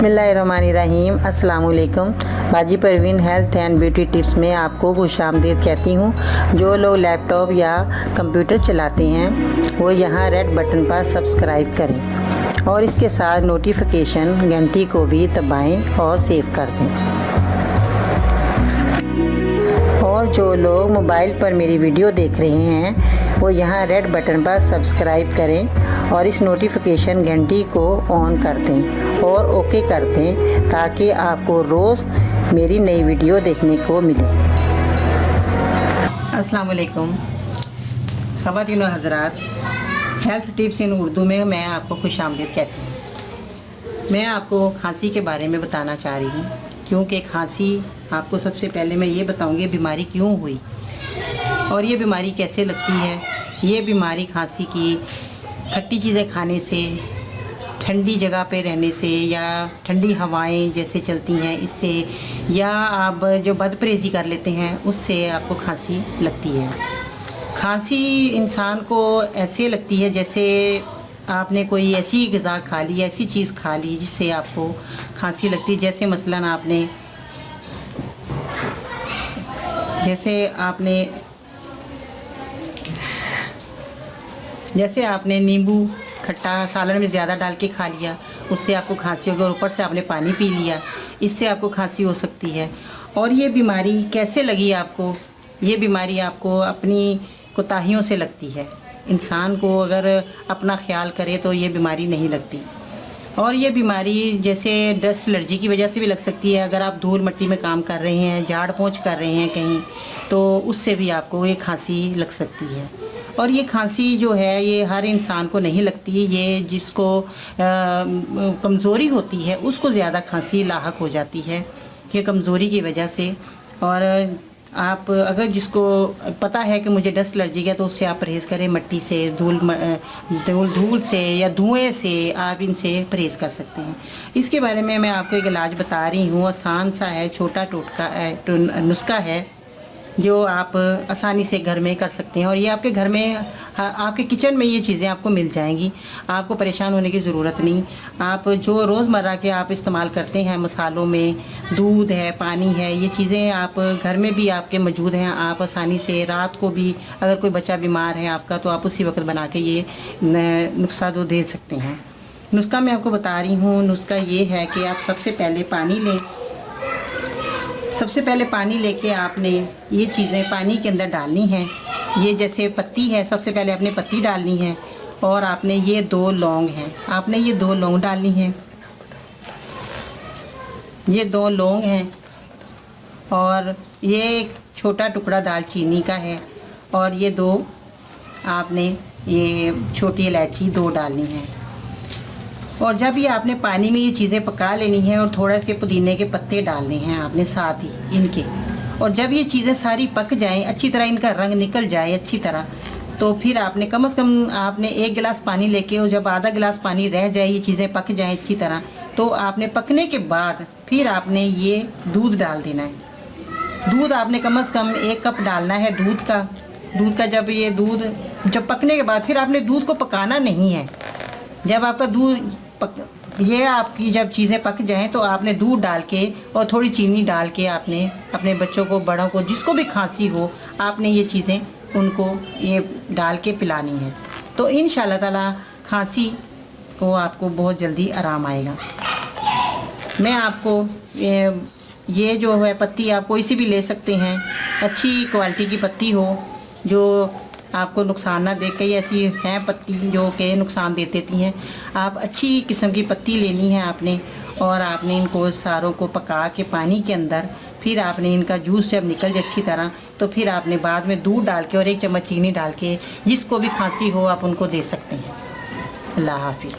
बिस्मिल्लाहिर्रहमानिर्रहीम। अस्सलाम वालेकुम। बाजी Parveen health and beauty tips में आपको खुशामदीद कहती हूँ। जो लोग लैपटॉप या कंप्यूटर चलाते हैं वो यहाँ रेड बटन पर सब्सक्राइब करें और इसके साथ नोटिफिकेशन घंटी को भी दबाएं और सेव कर दें। और जो लोग मोबाइल पर मेरी वीडियो देख रहे हैं वो यहाँ रेड बटन पर सब्सक्राइब करें और इस नोटिफिकेशन घंटी को ऑन कर दें और ओके कर दें ताकि आपको रोज़ मेरी नई वीडियो देखने को मिले। अस्सलाम वालेकुम ख़वातीन व हज़रात, हेल्थ टिप्स इन उर्दू में मैं आपको खुशामदीद कहती हूँ। मैं आपको खांसी के बारे में बताना चाह रही हूँ, क्योंकि खांसी आपको सबसे पहले मैं ये बताऊँगी बीमारी क्यों हुई और ये बीमारी कैसे लगती है। ये बीमारी खांसी की खट्टी चीज़ें खाने से, ठंडी जगह पे रहने से या ठंडी हवाएं जैसे चलती हैं इससे, या आप जो बदपरहेज़ी कर लेते हैं उससे आपको खांसी लगती है। खांसी इंसान को ऐसे लगती है जैसे आपने कोई ऐसी ग़िज़ा खा ली, ऐसी चीज़ खा ली जिससे आपको खांसी लगती है। जैसे आपने नींबू खट्टा सालन में ज़्यादा डाल के खा लिया, उससे आपको खांसी होगी, और ऊपर से आपने पानी पी लिया, इससे आपको खांसी हो सकती है। और ये बीमारी कैसे लगी आपको? ये बीमारी आपको अपनी कोताहियों से लगती है। इंसान को अगर अपना ख्याल करे तो ये बीमारी नहीं लगती। और ये बीमारी जैसे डस्ट एलर्जी की वजह से भी लग सकती है। अगर आप धूल मिट्टी में काम कर रहे हैं, झाड़ पोंछ कर रहे हैं कहीं, तो उससे भी आपको ये खांसी लग सकती है। और ये खांसी जो है ये हर इंसान को नहीं लगती। ये जिसको कमज़ोरी होती है उसको ज़्यादा खांसी लाहक हो जाती है, ये कमज़ोरी की वजह से। और आप अगर जिसको पता है कि मुझे डस्ट एलर्जी है तो उससे आप परहेज़ करें। मिट्टी से, धूल से या धुएं से आप इनसे परहेज़ कर सकते हैं। इसके बारे में मैं आपको एक इलाज बता रही हूँ। आसान सा है, छोटा टोटका नुस्खा है जो आप आसानी से घर में कर सकते हैं। और ये आपके घर में, आपके किचन में ये चीज़ें आपको मिल जाएंगी। आपको परेशान होने की ज़रूरत नहीं। आप जो रोज़मर्रा के आप इस्तेमाल करते हैं मसालों में, दूध है, पानी है, ये चीज़ें आप घर में भी आपके मौजूद हैं। आप आसानी से रात को भी, अगर कोई बच्चा बीमार है आपका, तो आप उसी वक्त बना के ये नुस्खा दो दे सकते हैं। नुस्खा मैं आपको बता रही हूँ। नुस्खा ये है कि आप सबसे पहले पानी लें। सबसे पहले पानी लेके आपने ये चीज़ें पानी के अंदर डालनी हैं। ये जैसे पत्ती है, सबसे पहले आपने पत्ती डालनी है। और आपने ये 2 लौंग हैं, आपने ये 2 लौंग डालनी हैं। ये 2 लौंग हैं और ये एक छोटा टुकड़ा दालचीनी का है। और ये 2 आपने ये छोटी इलायची 2 डालनी है। और जब ये आपने पानी में ये चीज़ें पका लेनी हैं और थोड़ा से पुदीने के पत्ते डालने हैं आपने साथ ही इनके। और जब ये चीज़ें सारी पक जाएं, अच्छी तरह इनका रंग निकल जाए अच्छी तरह, तो फिर आपने कम से कम आपने 1 गिलास पानी लेके, और जब आधा गिलास पानी रह जाए, ये चीज़ें पक जाएं अच्छी तरह, तो आपने पकने के बाद फिर आपने ये दूध डाल देना है। दूध आपने कम से कम 1 कप डालना है दूध का। जब ये दूध जब पकने के बाद फिर आपने दूध को पकाना नहीं है। जब आपका दूध ये आपकी जब चीज़ें पक जाएं तो आपने दूध डाल के और थोड़ी चीनी डाल के आपने अपने बच्चों को, बड़ों को, जिसको भी खांसी हो, आपने ये चीज़ें उनको ये डाल के पिलानी है। तो इंशाअल्लाह ताला खांसी को आपको बहुत जल्दी आराम आएगा। मैं आपको ये जो है पत्ती आप कोई सी भी ले सकते हैं, अच्छी क्वालिटी की पत्ती हो जो आपको नुकसान ना दे। कई ऐसी हैं पत्ती जो कि नुकसान दे देती हैं। आप अच्छी किस्म की पत्ती लेनी है आपने, और आपने इनको सारों को पका के पानी के अंदर, फिर आपने इनका जूस जब निकल जाए अच्छी तरह, तो फिर आपने बाद में दूध डाल के और 1 चम्मच चीनी डाल के जिसको भी खांसी हो आप उनको दे सकते हैं। अल्लाह हाफिज़।